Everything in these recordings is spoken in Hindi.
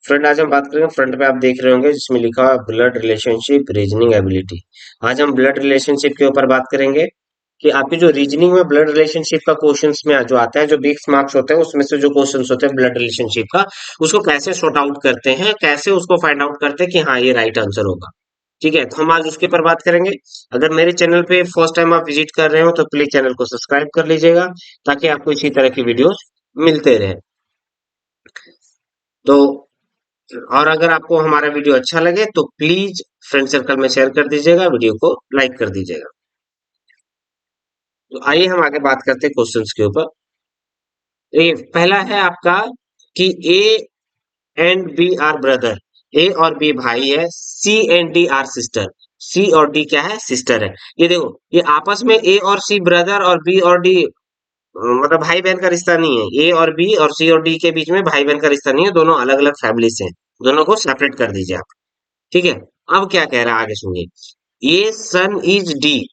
फ्रंट आज हम बात करेंगे। फ्रंट पे आप देख रहे होंगे जिसमें लिखा हुआ ब्लड रिलेशनशिप रीजनिंग एबिलिटी। आज हम ब्लड रिलेशनशिप के ऊपर बात करेंगे कि आपकी जो रीजनिंग में ब्लड रिलेशनशिप का क्वेश्चंस में जो आता है, जो 20 मार्क्स होते हैं उसमें से जो क्वेश्चंस होते हैं ब्लड रिलेशनशिप का, उसको कैसे सॉर्ट आउट करते हैं, कैसे उसको फाइंड आउट करते हैं कि हाँ ये राइट आंसर होगा। ठीक है, तो हम आज उसके ऊपर बात करेंगे। अगर मेरे चैनल पे फर्स्ट टाइम आप विजिट कर रहे हो तो प्लीज चैनल को सब्सक्राइब कर लीजिएगा, ताकि आपको इसी तरह की वीडियोस मिलते रहे। तो और अगर आपको हमारा वीडियो अच्छा लगे तो प्लीज फ्रेंड सर्कल में शेयर कर दीजिएगा, वीडियो को लाइक कर दीजिएगा। तो आइए हम आगे बात करते हैं क्वेश्चंस के ऊपर। ये पहला है आपका कि A and B are brother. A और बी भाई है, C and D are sister. C और डी क्या है? सिस्टर है। ये देखो, ये आपस में ए और सी ब्रदर और बी और डी मतलब भाई बहन का रिश्ता नहीं है। ए और बी और सी और डी के बीच में भाई बहन का रिश्ता नहीं है, दोनों अलग अलग फैमिली से हैं। दोनों को सेपरेट कर दीजिए आप। ठीक है, अब क्या कह रहा है आगे सुनिए। A son is D,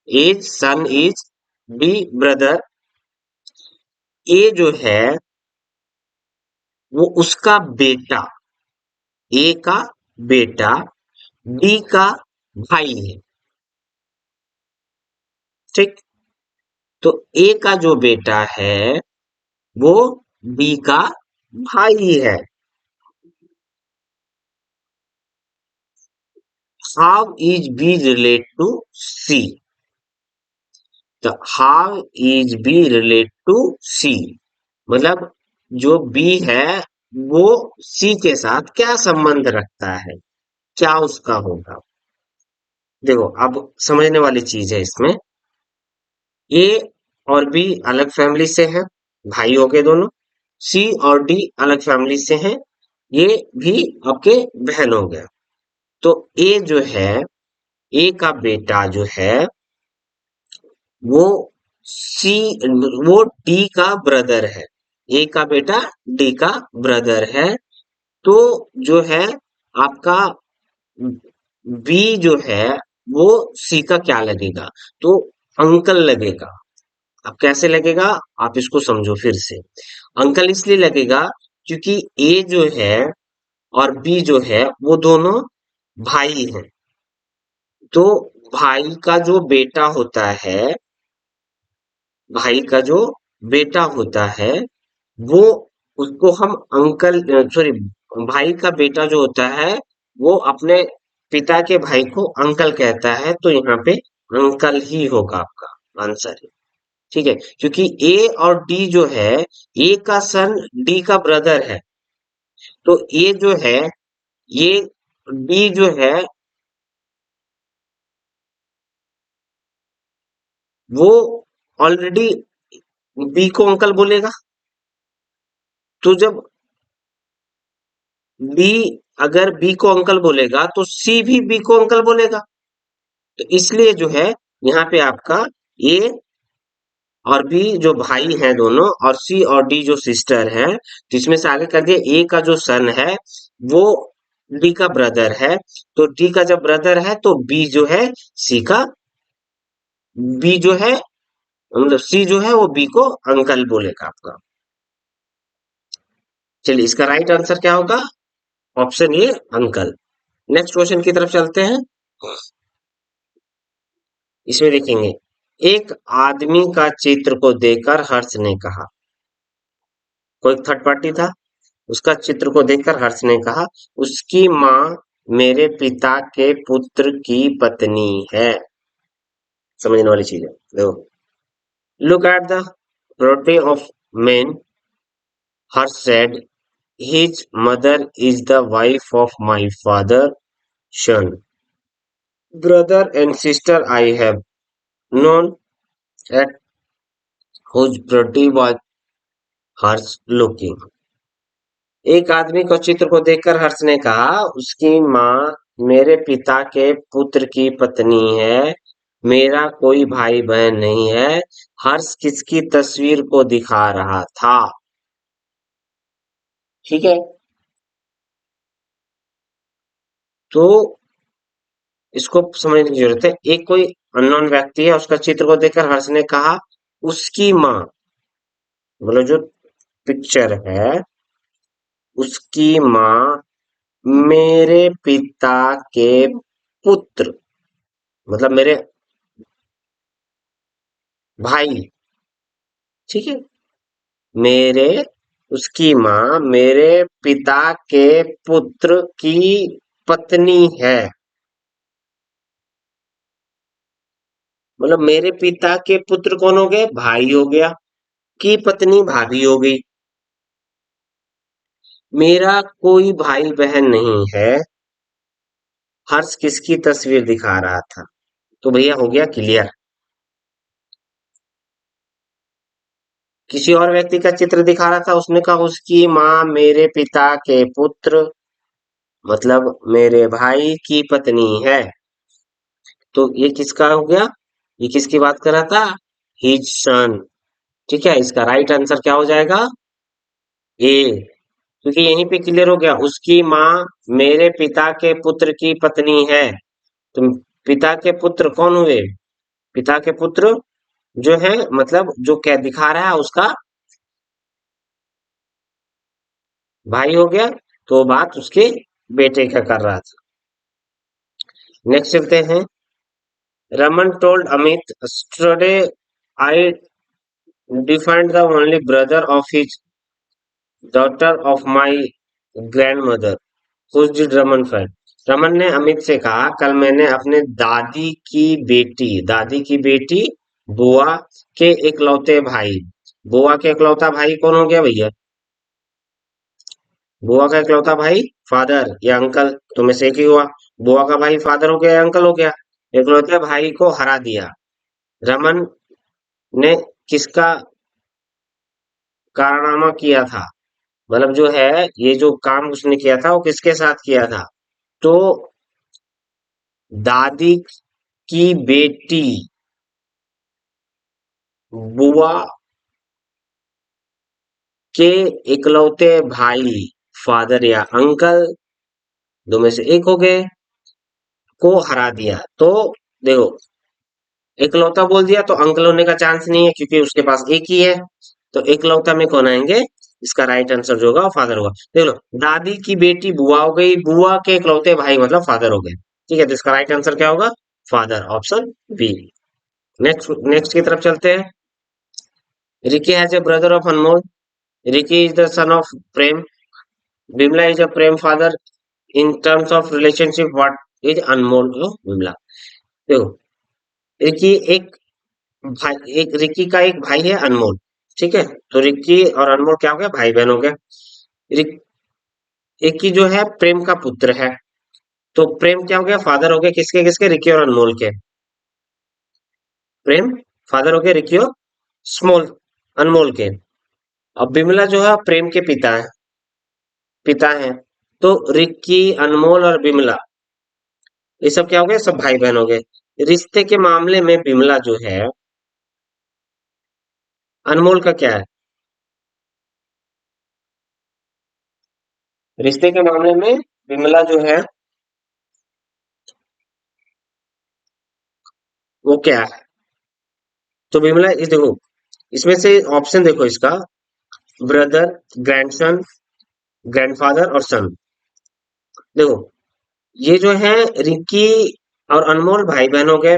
as son is D brother. A जो है वो उसका बेटा, ए का बेटा डी का भाई है। ठीक, तो ए का जो बेटा है वो बी का भाई है। How is B relate to C? तो how is B relate to C मतलब जो बी है वो सी के साथ क्या संबंध रखता है, क्या उसका होगा। देखो, अब समझने वाली चीज है इसमें। ए और बी अलग फैमिली से हैं, भाई हो गए दोनों। सी और डी अलग फैमिली से हैं, ये भी आपके बहन हो गया। तो ए जो है, ए का बेटा जो है वो सी वो डी का ब्रदर है। ए का बेटा डी का ब्रदर है। तो जो है आपका बी जो है वो सी का क्या लगेगा? तो अंकल लगेगा। अब कैसे लगेगा, आप इसको समझो फिर से। अंकल इसलिए लगेगा क्योंकि ए जो है और बी जो है वो दोनों भाई हैं। तो भाई का जो बेटा होता है, भाई का जो बेटा होता है वो, उसको हम अंकल, सॉरी, भाई का बेटा जो होता है वो अपने पिता के भाई को अंकल कहता है। तो यहाँ पे अंकल ही होगा आपका आंसर। ठीक है, क्योंकि ए और डी जो है, ए का सन डी का ब्रदर है। तो ए जो है, ये डी जो है वो ऑलरेडी बी को अंकल बोलेगा। तो जब बी, अगर बी को अंकल बोलेगा तो सी भी बी को अंकल बोलेगा। तो इसलिए जो है यहाँ पे आपका ए और बी जो भाई हैं दोनों, और सी और डी जो सिस्टर है, तो इसमें से आगे कर दिया ए का जो सन है वो डी का ब्रदर है। तो डी का जब ब्रदर है तो बी जो है सी का, बी जो है मतलब सी जो है वो बी को अंकल बोलेगा आपका। चलिए, इसका राइट आंसर क्या होगा? Option A uncle. Next question की तरफ चलते हैं। इसमें देखेंगे, एक आदमी का चित्र को देखकर हर्ष ने कहा। कोई थर्ड पार्टी था, उसका चित्र को देखकर हर्ष ने कहा, उसकी माँ मेरे पिता के पुत्र की पत्नी है। समझने वाली चीज है, देखो। Look at the portrait of men, Harsh said, his mother is the wife of my father son, brother and sister I have known, at whose pretty was Harsh looking। एक आदमी को चित्र को देखकर हर्ष ने कहा, उसकी माँ मेरे पिता के पुत्र की पत्नी है, मेरा कोई भाई बहन नहीं है। हर्ष किसकी तस्वीर को दिखा रहा था? ठीक है, तो इसको समझने की जरूरत है। एक कोई अननोन व्यक्ति है, उसका चित्र को देखकर हर्ष ने कहा, उसकी माँ, मतलब जो पिक्चर है उसकी माँ मेरे पिता के पुत्र, मतलब मेरे भाई, ठीक है। मेरे उसकी माँ मेरे पिता के पुत्र की पत्नी है। मतलब मेरे पिता के पुत्र कौन हो गए? भाई हो गया। की पत्नी भाभी हो गई। मेरा कोई भाई बहन नहीं है। हर्ष किसकी तस्वीर दिखा रहा था? तो भैया हो गया क्लियर। किसी और व्यक्ति का चित्र दिखा रहा था, उसने कहा उसकी माँ मेरे पिता के पुत्र, मतलब मेरे भाई की पत्नी है। तो ये किसका हो गया? ये किसकी बात कर रहा था? His son. ठीक है, इसका राइट आंसर क्या हो जाएगा? ए। क्योंकि यहीं पे क्लियर हो गया, उसकी माँ मेरे पिता के पुत्र की पत्नी है। तो पिता के पुत्र कौन हुए? पिता के पुत्र जो है, मतलब जो क्या दिखा रहा है उसका भाई हो गया। तो बात उसके बेटे का कर रहा था। नेक्स्ट चलते हैं। Raman told Amit, today I defined the only brother of his daughter of my grandmother. Whose did Raman find? Raman ने अमित से कहा, कल मैंने अपने दादी की बेटी बुआ के इकलौते भाई। बुआ के इकलौता भाई कौन हो गया भैया? बुआ का इकलौता भाई फादर या अंकल, तो में से एक ही हुआ। बुआ का भाई फादर हो गया या अंकल हो गया? इकलौते भाई को हरा दिया। रमन ने किसका कारनामा किया था? मतलब जो है, ये जो काम उसने किया था वो किसके साथ किया था? तो दादी की बेटी बुआ के इकलौते भाई फादर या अंकल, दो में से एक हो गए, को हरा दिया। तो देखो, इकलौता बोल दिया तो अंकल होने का चांस नहीं है क्योंकि उसके पास एक ही है। तो इकलौता में कौन आएंगे? इसका राइट आंसर जो होगा वो फादर होगा। देख लो, दादी की बेटी बुआ हो गई, बुआ के इकलौते भाई मतलब फादर हो गए। ठीक है, तो इसका राइट आंसर क्या होगा? Father, option B. Next next की तरफ चलते हैं। Ricky has a brother of Anmol. Ricky is the son of Prem. Bimla is a Prem father. In terms of relationship, what is Anmol to Bimla? देखो, रिकी एक भाई, एक रिकी का एक भाई है अनमोल। ठीक है, तो रिकी और अनमोल क्या हो गया? भाई बहन हो गया। रिक, रिकी जो है प्रेम का पुत्र है। तो प्रेम क्या हो गया? फादर हो गया किसके किसके? रिकी और अनमोल के। प्रेम फादर हो गया रिकी और स्मॉल अनमोल के। अब बिमला जो है प्रेम के पिता हैं। तो रिक्की, अनमोल और बिमला, ये सब क्या हो गए? सब भाई बहन हो गए। रिश्ते के मामले में बिमला जो है अनमोल का क्या है? रिश्ते के मामले में बिमला जो है वो क्या है? तो बिमला इस देखो, इसमें से ऑप्शन देखो इसका, ब्रदर, ग्रैंडसन, ग्रैंडफादर और सन। देखो, ये जो है रिक्की और अनमोल भाई बहन हो गए।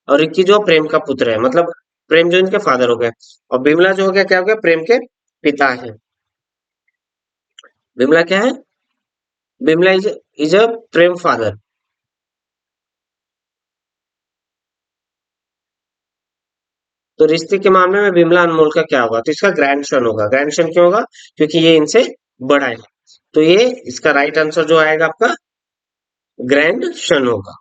और रिक्की जो प्रेम का पुत्र है, मतलब प्रेम जो इनके फादर हो गए। और बिमला जो हो गया क्या हो गया? प्रेम के पिता है। बिमला क्या है? Bimla is a Prem father. तो रिश्ते के मामले में बिमला अनमोल का क्या होगा? तो इसका ग्रैंडसन होगा। ग्रैंडसन क्यों होगा? क्योंकि ये इनसे बड़ा है। तो ये इसका राइट आंसर जो आएगा आपका ग्रैंडसन होगा।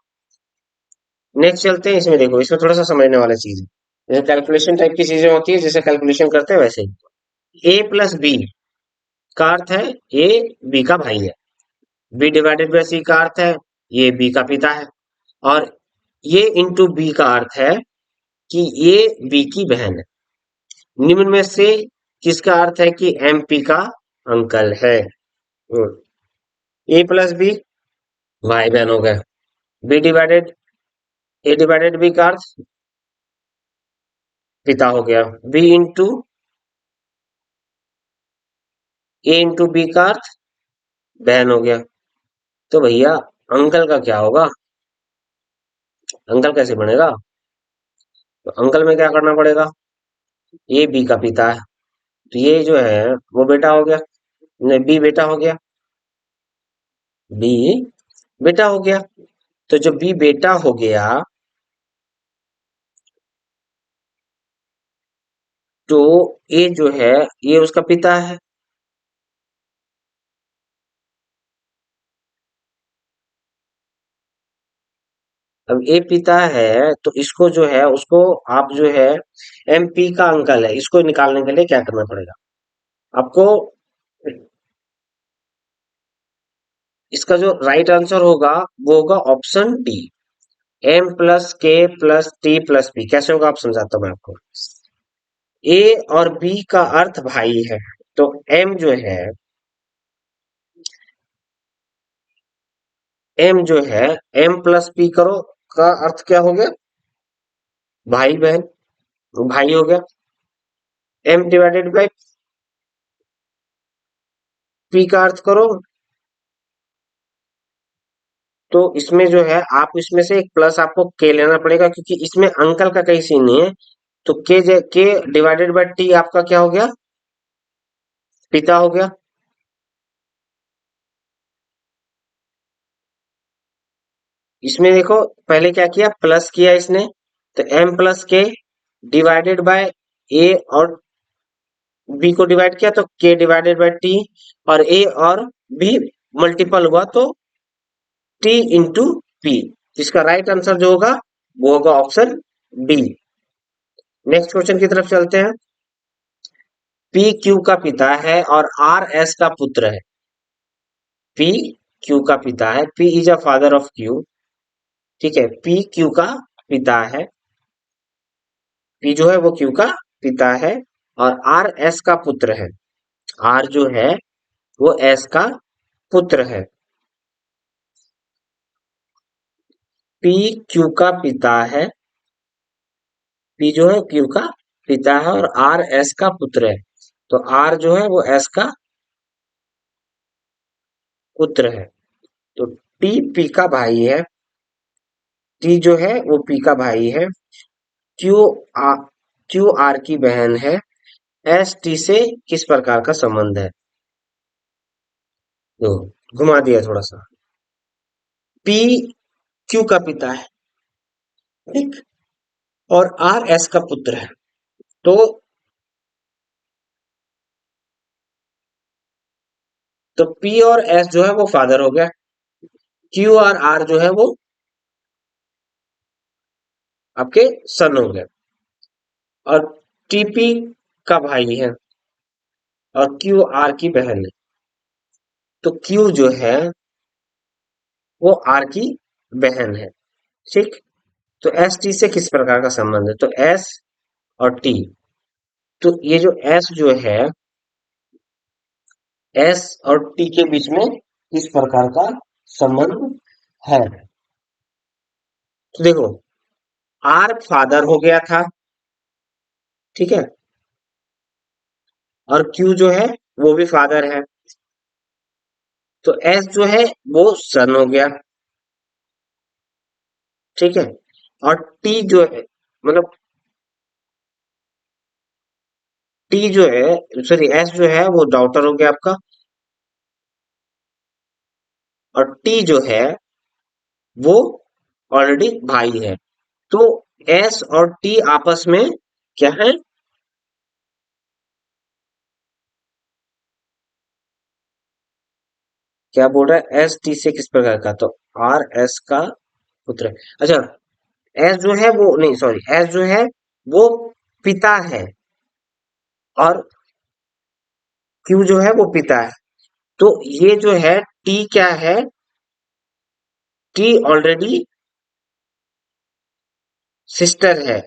नेक्स्ट चलते हैं। इसमें देखो, इसमें थोड़ा सा समझने वाला चीज है। जैसे कैलकुलेशन टाइप की चीजें होती है, जैसे कैलकुलेशन करते हैं वैसे ही। ए प्लस बी का अर्थ है ए बी का भाई है। बी डिवाइडेड बाय सी का अर्थ है ये बी का पिता है। और ये इंटू बी का अर्थ है कि ये बी की बहन है। निम्न में से किसका अर्थ है कि एमपी का अंकल है? ए प्लस बी भाई बहन हो गए। बी डिवाइडेड ए डिवाइडेड बी का अर्थ पिता हो गया। बी इंटू ए इंटू बी का अर्थ बहन हो गया। तो भैया अंकल का क्या होगा? अंकल कैसे बनेगा? तो अंकल में क्या करना पड़ेगा? ये बी का पिता है, तो ये जो है वो बेटा हो गया, नहीं बी बेटा हो गया, बी बेटा हो गया। तो जो बी बेटा हो गया, तो ये जो है ये उसका पिता है। अब ए पिता है, तो इसको जो है उसको आप जो है एमपी का अंकल है, इसको निकालने के लिए क्या करना पड़ेगा आपको? इसका जो राइट आंसर होगा वो होगा ऑप्शन डी, एम प्लस के प्लस टी प्लस बी। कैसे होगा आप समझाता हूं मैं आपको। ए और बी का अर्थ भाई है, तो एम जो है, एम जो है एम प्लस पी करो का अर्थ क्या हो गया? भाई बहन, भाई हो गया। एम डिवाइडेड बाई पी का अर्थ करो, तो इसमें जो है आप इसमें से एक प्लस आपको के लेना पड़ेगा, क्योंकि इसमें अंकल का कहीं सीन नहीं है। तो के डिवाइडेड बाय टी आपका क्या हो गया? पिता हो गया। इसमें देखो पहले क्या किया, प्लस किया इसने, तो एम प्लस के डिवाइडेड बाय ए और बी को डिवाइड किया तो के डिवाइडेड बाय टी, और ए और बी मल्टीपल हुआ तो टी इंटू पी। इसका राइट आंसर जो होगा वो होगा ऑप्शन डी। नेक्स्ट क्वेश्चन की तरफ चलते हैं। पी क्यू का पिता है और आर एस का पुत्र है। पी क्यू का पिता है, P is a father of Q. ठीक है, पी क्यू का पिता है, पी जो है वो क्यू का पिता है, और आर एस का पुत्र है। आर जो है वो एस का पुत्र है। पी क्यू का पिता है, पी जो है क्यू का पिता है और आर एस का पुत्र है। तो आर जो है वो एस का पुत्र है, तो टी पी का भाई है, टी जो है वो पी का भाई है, क्यू आ, क्यू आर की बहन है, एस टी से किस प्रकार का संबंध है? तो घुमा दिया थोड़ा सा। पी क्यू का पिता है, ठीक, और आर एस का पुत्र है। तो पी और एस जो है वो फादर हो गया, क्यू और आर जो है वो आपके सन हो गए, और टीपी का भाई है और क्यू आर की बहन है। तो क्यू जो है वो आर की बहन है, ठीक। तो एस टी से किस प्रकार का संबंध है? तो एस और टी, तो ये जो एस जो है, एस और टी के बीच में किस प्रकार का संबंध है? तो देखो, आर फादर हो गया था, ठीक है, और क्यू जो है वो भी फादर है, तो एस जो है वो सन हो गया, ठीक है, और टी जो है, मतलब टी जो है, सॉरी एस जो है वो डॉटर हो गया आपका, और टी जो है वो ऑलरेडी भाई है। तो एस और टी आपस में क्या है? क्या बोल रहा है? एस टी से किस प्रकार का, तो आर एस का पुत्र है। अच्छा, एस जो है वो नहीं, सॉरी, एस जो है वो पिता है, और क्यू जो है वो पिता है। तो ये जो है टी क्या है? टी ऑलरेडी सिस्टर है,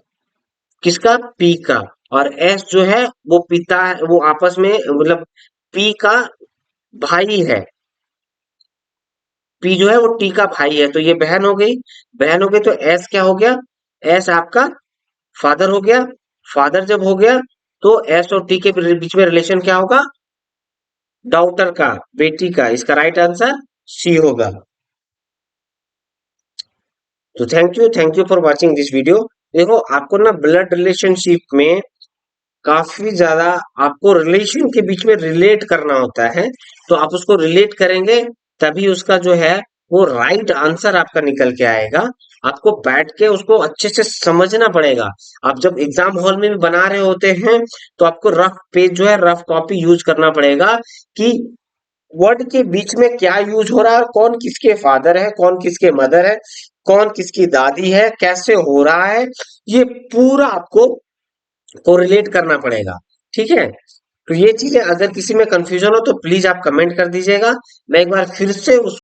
किसका? पी का। और एस जो है वो पिता है, वो आपस में मतलब पी का भाई है, पी जो है वो टी का भाई है, तो ये बहन हो गई। बहन हो गई तो एस क्या हो गया? एस आपका फादर हो गया। फादर जब हो गया तो एस और टी के बीच में रिलेशन क्या होगा? डॉटर का, बेटी का, इसका राइट आंसर सी होगा। तो thank you for watching this video. देखो आपको ना ब्लड रिलेशनशिप में काफी ज्यादा आपको रिलेशन के बीच में रिलेट करना होता है, तो आप उसको रिलेट करेंगे तभी उसका जो है वो राइट आंसर आपका निकल के आएगा। आपको बैठ के उसको अच्छे से समझना पड़ेगा। आप जब एग्जाम हॉल में भी बना रहे होते हैं तो आपको रफ पेज जो है, रफ कॉपी यूज करना पड़ेगा कि वर्ड के बीच में क्या यूज हो रहा है, कौन किसके फादर है, कौन किसके मदर है, कौन किसकी दादी है, कैसे हो रहा है, ये पूरा आपको कोरिलेट करना पड़ेगा। ठीक है, तो ये चीजें अगर किसी में कंफ्यूजन हो तो प्लीज आप कमेंट कर दीजिएगा। मैं एक बार फिर से उस